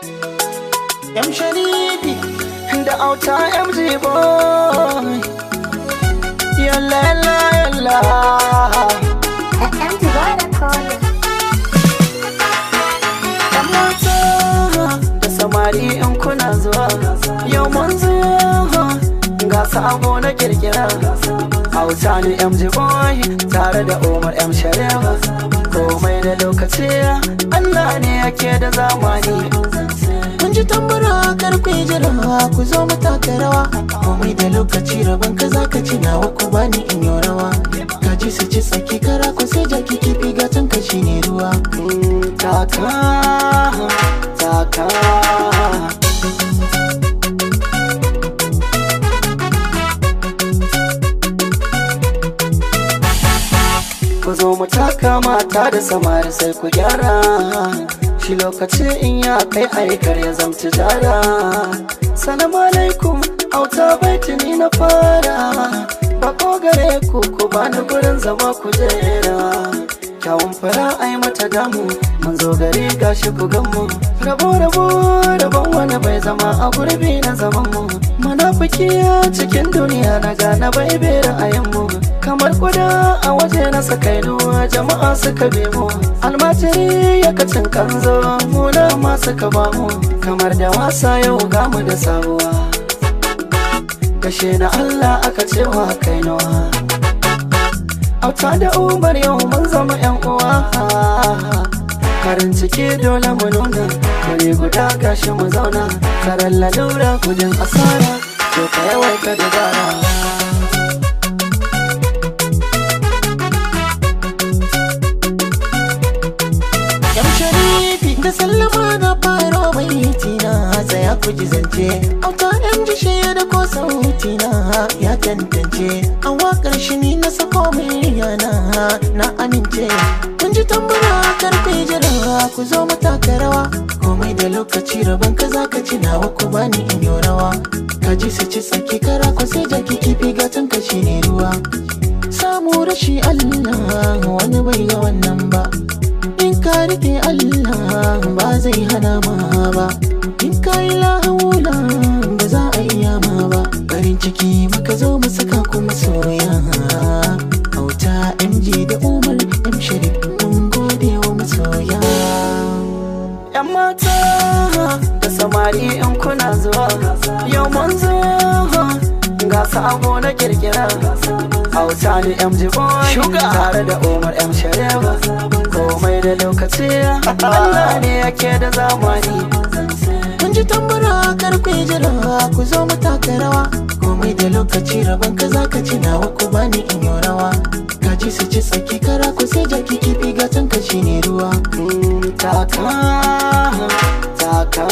M Sharifi da auta MG boy. Yalla yalla yalla. MG boy da kone. Mata da samari in kuna zuwa, yau mun zo ga sabo na kirkira. Auta ni MG boy tare da Umar M Sharif. Komai da lokaci Allah ne yake da zamani. Kun ji tambura kar ku yi jira, ku zo mu taka rawa. Komai da lokaci rabon ka zaka ci nawa, ku bani in yi rawa. Kaji su ci tsaki kara ku sai jaki kifi gatan ka shine ruwa. Taka taka ku zo mu taka mata da samari sai ku gyara. Shi lokaci in ya kai aikar ya zamci jara. Salamu alaikum auta baitini na fara. Bako gare ku ku bani gurin zama kujera. Kyawun fara ai mata damu, mun zo gari gashi ku ganmu. Rabo rabo rabon wani bai zama a gurbi na zaman mu. Munafiki cikin duniya na gane bai bai ra'ayin mu. Kamar kuda a waje na sakainuwa jama'a suka bi mu. Almajiri ya kacin kanzo mu da ma suka ba mu. Kamar da wasa yau gamu da sabuwa. Gashe na Allah aka cewa kainuwa. Auta da Umar yau mun zama yan uwa. Karin ciki dole mu nuna, wuri guda gashi mu zauna. Karan lalura gudun asara, to ka yawaita dabara. M Sharifi da sallama na faro baiti na tsaya ku ji zance. Auta MG shi da ko sauti na ya tantance. A wakar shi ni na sako miliana na amince. Kun ji tambura kar ku yi jira, ku zo mu taka rawa. Komai da lokaci rabon ka zaka ci nawa, ku bani in yi rawa. Kaji su ci tsaki kara ku sai jaki kifi gatan ka shine ruwa. Samu rashi Allah wani bai ga wannan ba. In ka rike Allah ba zai hana ma ba. In ka yi lahula ba za a iya ma ba. Farin ciki muka zo mu saka ku masoya. Auta MG da Umar M Sharif mun gode wa masoya. Yan mata da samari in kuna zuwa, yau mun zo ga sabo na kirkira. Auta ni MG boy tare da Umar M Sharif. Komai da lokaci Allah ne yake da zamani. Kun ji tambura kar ku yi jira, ku zo mu taka rawa. Komai da lokaci rabon ka zaka ci nawa, ku bani in yi rawa. Kaji su ci tsaki kara ku sai jaki kifi gatan ka shine ruwa. Taka taka